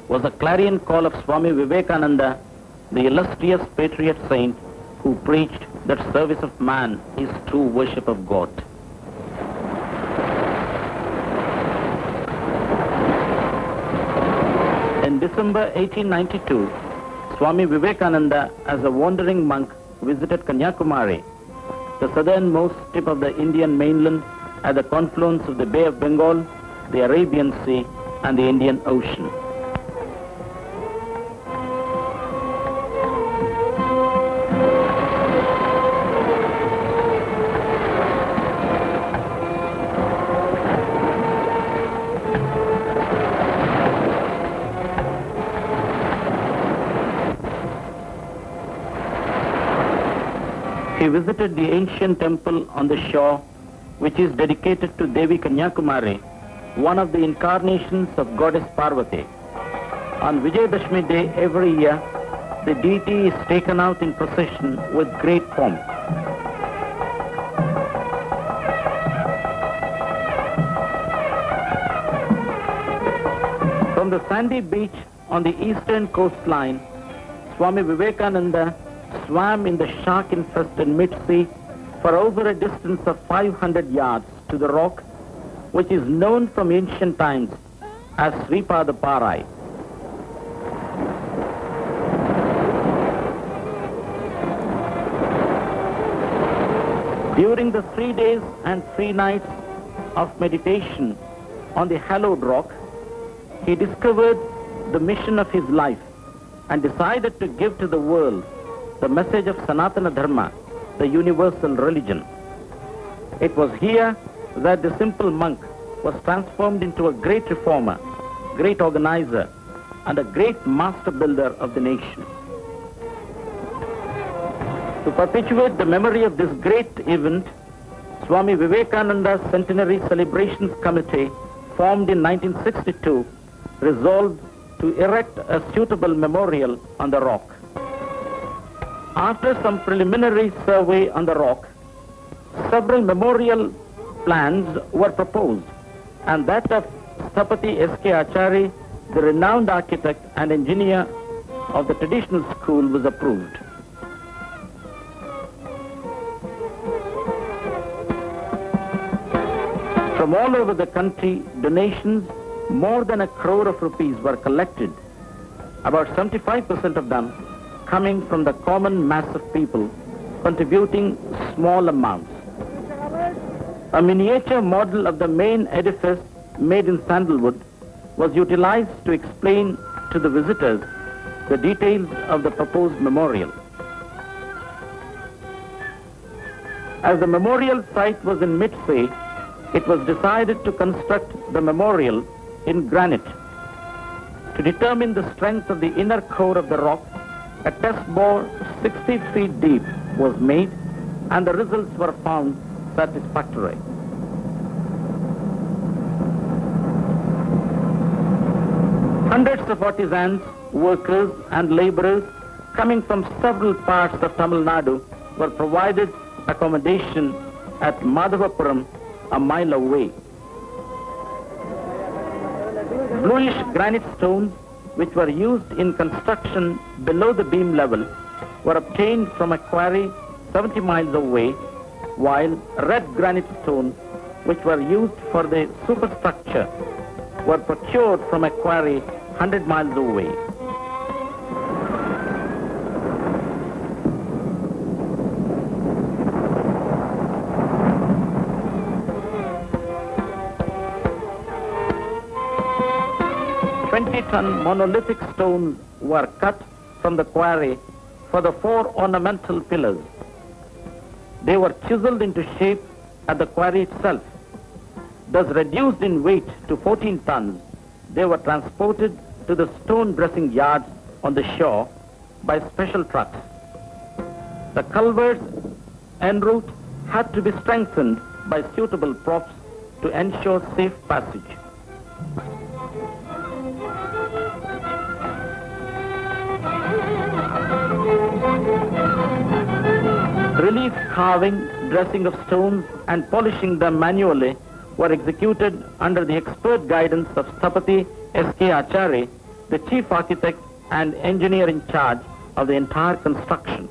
was a clarion call of Swami Vivekananda, the illustrious patriot saint who preached that service of man is true worship of God. In December 1892, Swami Vivekananda, as a wandering monk, visited Kanyakumari, the southernmost tip of the Indian mainland at the confluence of the Bay of Bengal, the Arabian Sea, and the Indian Ocean. He visited the ancient temple on the shore, which is dedicated to Devi Kanyakumari, one of the incarnations of goddess Parvati. On Vijayadashmi day every year, the deity is taken out in procession with great pomp. From the sandy beach on the eastern coastline, Swami Vivekananda swam in the shark-infested mid-sea for over a distance of 500 yards to the rock, which is known from ancient times as Sripada Parai. During the 3 days and 3 nights of meditation on the hallowed rock, he discovered the mission of his life and decided to give to the world the message of Sanatana Dharma, the universal religion. It was here that the simple monk was transformed into a great reformer, great organizer, and a great master builder of the nation. To perpetuate the memory of this great event, Swami Vivekananda's Centenary Celebrations Committee, formed in 1962, resolved to erect a suitable memorial on the rock. After some preliminary survey on the rock, several memorial plans were proposed, and that of Sthapati S.K. Achari, the renowned architect and engineer of the traditional school, was approved. From all over the country, donations more than 1 crore of rupees were collected, about 75% of them coming from the common mass of people, contributing small amounts. A miniature model of the main edifice, made in sandalwood, was utilized to explain to the visitors the details of the proposed memorial. As the memorial site was in mid-sea, it was decided to construct the memorial in granite. To determine the strength of the inner core of the rock, a test bore 60 feet deep was made, and the results were found satisfactory. Hundreds of artisans, workers, and laborers coming from several parts of Tamil Nadu were provided accommodation at Madhavapuram, a mile away. Bluish granite stones, which were used in construction below the beam level, were obtained from a quarry 70 miles away, while red granite stones, which were used for the superstructure, were procured from a quarry 100 miles away. Ton monolithic stones were cut from the quarry for the 4 ornamental pillars. They were chiseled into shape at the quarry itself. Thus reduced in weight to 14 tons, they were transported to the stone dressing yards on the shore by special trucks. The culverts en route had to be strengthened by suitable props to ensure safe passage. Relief carving, dressing of stones, and polishing them manually were executed under the expert guidance of Sthapati S.K. Achari, the chief architect and engineer in charge of the entire construction.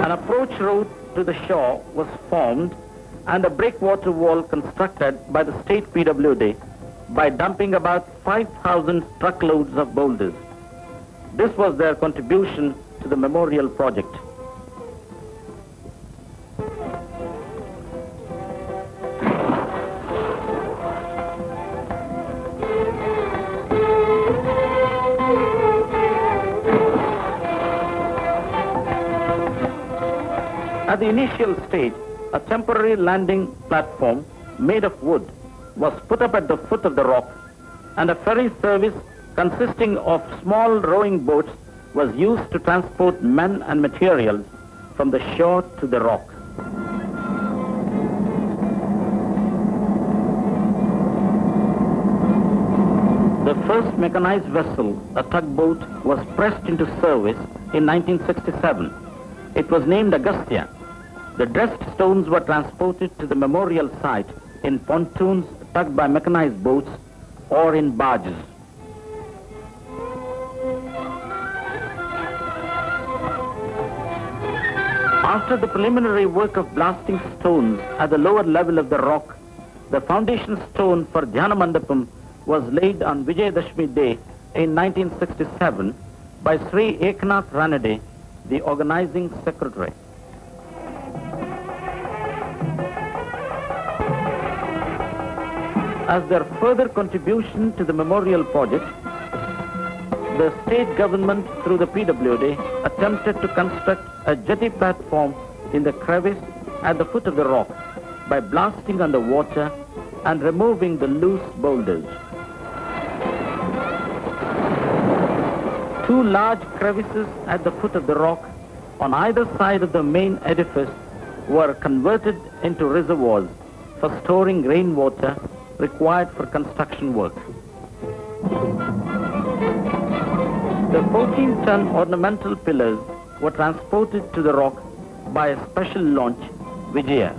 An approach road to the shore was formed and a breakwater wall constructed by the state PWD by dumping about 5,000 truckloads of boulders. This was their contribution to the memorial project. At the initial stage, a temporary landing platform made of wood was put up at the foot of the rock, and a ferry service consisting of small rowing boats was used to transport men and materials from the shore to the rock. The first mechanized vessel, a tugboat, was pressed into service in 1967. It was named Agastya. The dressed stones were transported to the memorial site in pontoons tugged by mechanized boats or in barges. After the preliminary work of blasting stones at the lower level of the rock, the foundation stone for Dhyana Mandapam was laid on Vijayadashmi Day in 1967 by Sri Eknath Ranade, the organizing secretary. As their further contribution to the memorial project, the state government through the PWD attempted to construct a jetty platform in the crevice at the foot of the rock by blasting on the water and removing the loose boulders. Two large crevices at the foot of the rock on either side of the main edifice were converted into reservoirs for storing rainwater required for construction work. The 14-ton ornamental pillars were transported to the rock by a special launch, Vijaya.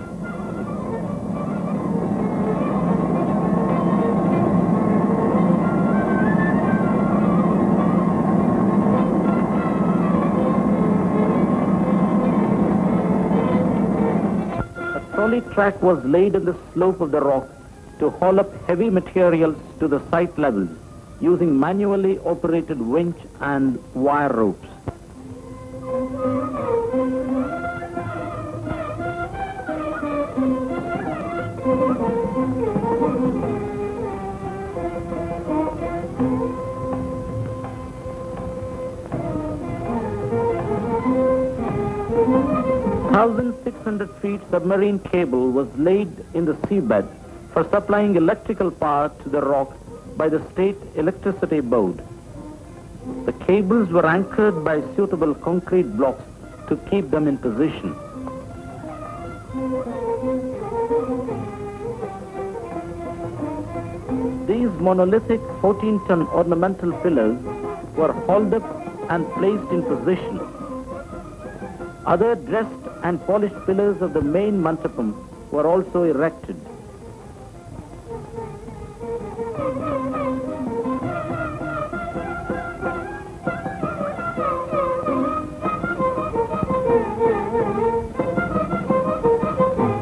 A trolley track was laid on the slope of the rock to haul up heavy materials to the site levels using manually operated winch and wire ropes. (1,600 feet submarine cable was laid in the seabed for supplying electrical power to the rock by the State Electricity Board. The cables were anchored by suitable concrete blocks to keep them in position. These monolithic 14-ton ornamental pillars were hauled up and placed in position. Other dressed and polished pillars of the main mantapam were also erected.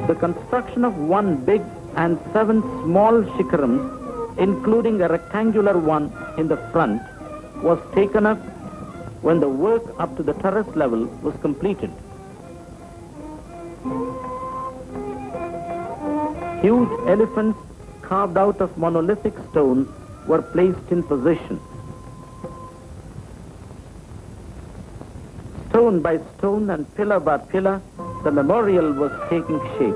The construction of one big and 7 small shikarams, including a rectangular one in the front, was taken up when the work up to the terrace level was completed. Huge elephants carved out of monolithic stone were placed in position. Stone by stone and pillar by pillar, the memorial was taking shape.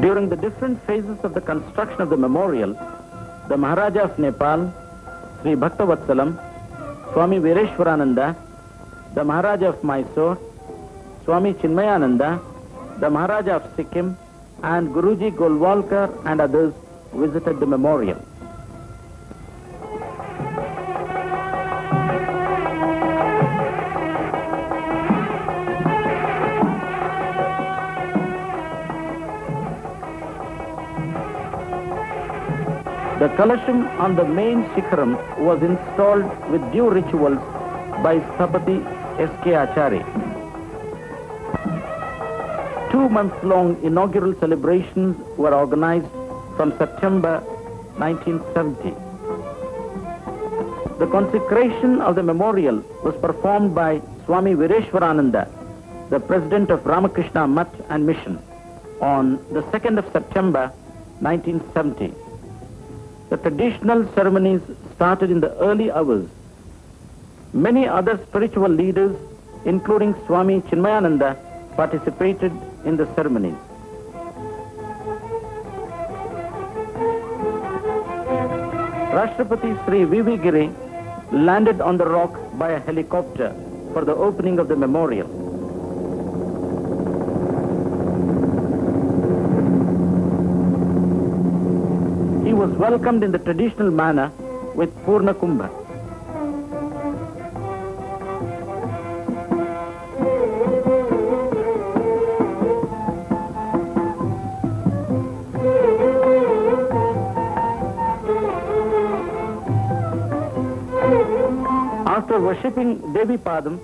During the different phases of the construction of the memorial, the Maharaja of Nepal, Sri Bhaktavatsalam, Swami Vireshwarananda, the Maharaja of Mysore, Swami Chinmayananda, the Maharaja of Sikkim, and Guruji Golwalkar and others visited the memorial. The Kalasham on the main Shikharam was installed with due rituals by Sthapati S.K. Acharya. 2-month-long inaugural celebrations were organized from September 1970. The consecration of the memorial was performed by Swami Vireshwarananda, the president of Ramakrishna Mutt and Mission, on the 2nd of September 1970. The traditional ceremonies started in the early hours. Many other spiritual leaders, including Swami Chinmayananda, participated in the ceremonies. Rashtrapati Sri V.V. Giri landed on the rock by a helicopter for the opening of the memorial. He was welcomed in the traditional manner with Purna Kumbha. After worshipping Devi Padam,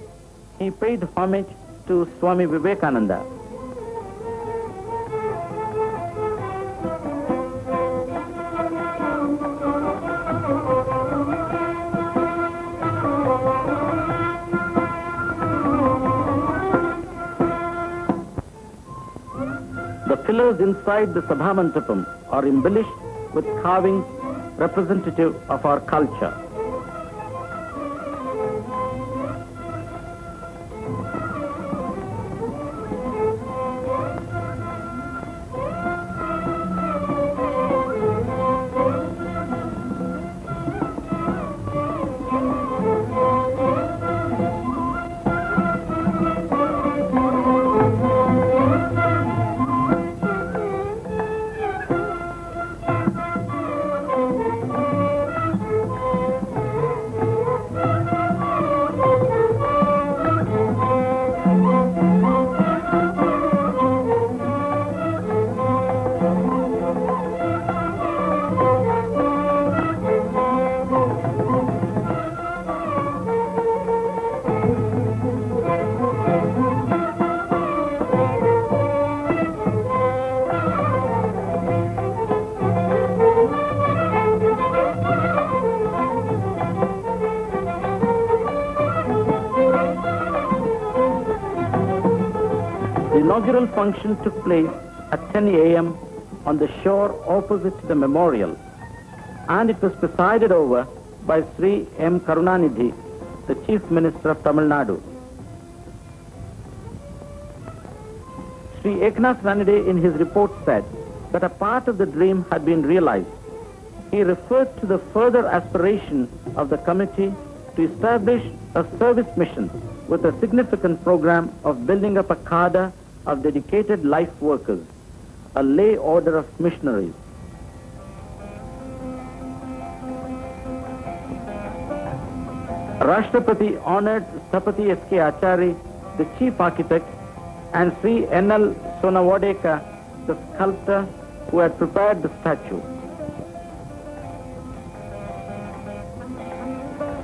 he paid homage to Swami Vivekananda. The pillars inside the Sabhamantapam are embellished with carvings representative of our culture. The inaugural function took place at 10 a.m. on the shore opposite to the memorial, and it was presided over by Sri M. Karunanidhi, the Chief Minister of Tamil Nadu. Sri Eknath Ranade in his report said that a part of the dream had been realized. He referred to the further aspiration of the committee to establish a service mission with a significant program of building up a cadre of dedicated life workers, a lay order of missionaries. Rashtrapati honored Sthapati S.K. Acharya, the chief architect, and Sri N.L. Sonawadeka, the sculptor who had prepared the statue.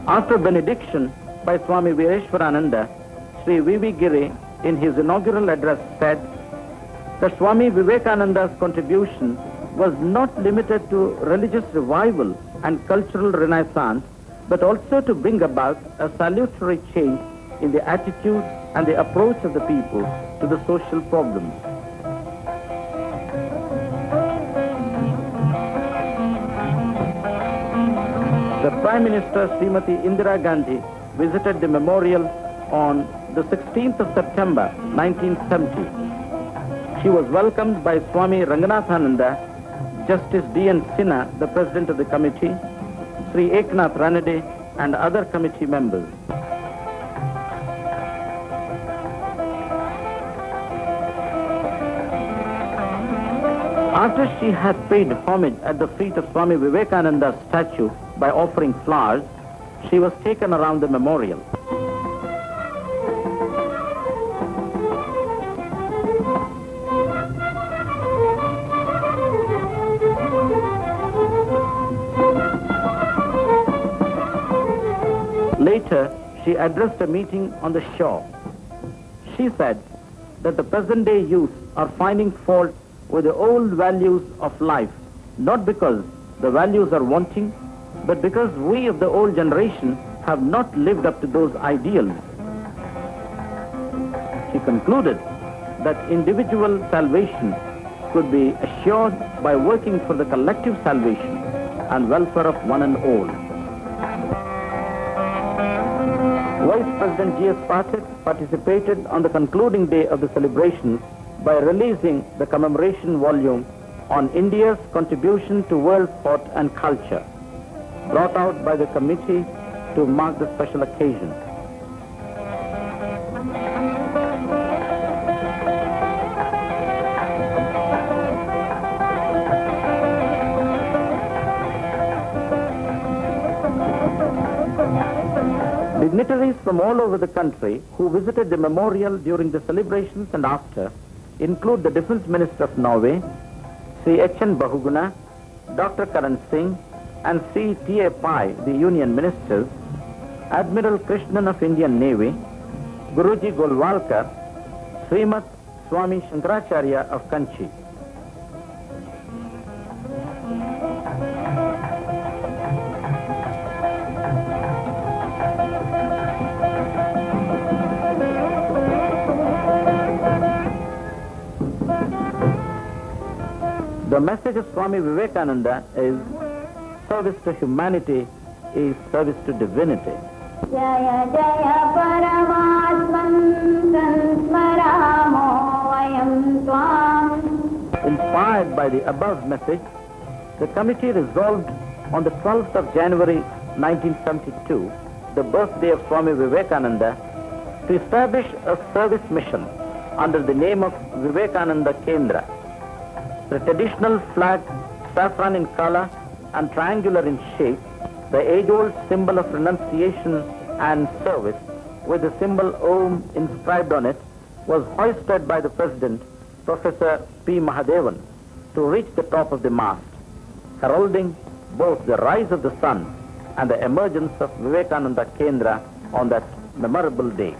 After benediction by Swami Vireshwarananda, Sri V.V. Giri in his inaugural address said that Swami Vivekananda's contribution was not limited to religious revival and cultural renaissance, but also to bring about a salutary change in the attitude and the approach of the people to the social problems. The Prime Minister Srimati Indira Gandhi visited the memorial on the 16th of September 1970. She was welcomed by Swami Ranganathananda, Justice D.N. Sinha, the President of the Committee, Sri Eknath Ranade and other committee members. After she had paid homage at the feet of Swami Vivekananda's statue by offering flowers, she was taken around the memorial. Later, she addressed a meeting on the shore. She said that the present-day youth are finding fault with the old values of life, not because the values are wanting, but because we of the old generation have not lived up to those ideals. She concluded that individual salvation could be assured by working for the collective salvation and welfare of one and all. Vice President G.S. Pathak participated on the concluding day of the celebrations by releasing the commemoration volume on India's contribution to world sport and culture, brought out by the committee to mark the special occasion. Dignitaries from all over the country who visited the memorial during the celebrations and after include the Defence Minister of Norway, Sri H.N. Bahuguna, Dr. Karan Singh, and Sri T.A. Pai, the Union Ministers, Admiral Krishnan of Indian Navy, Guruji Golwalkar, Srimat Swami Shankaracharya of Kanchi. The message of Swami Vivekananda is service to humanity is service to divinity. Jaya Jaya Paramatman Sansmaramo Vayam Tvam. Inspired by the above message, the committee resolved on the 12th of January 1972, the birthday of Swami Vivekananda, to establish a service mission under the name of Vivekananda Kendra. The traditional flag, saffron in color and triangular in shape, the age-old symbol of renunciation and service, with the symbol Om inscribed on it, was hoisted by the President, Professor P. Mahadevan, to reach the top of the mast, heralding both the rise of the sun and the emergence of Vivekananda Kendra on that memorable day.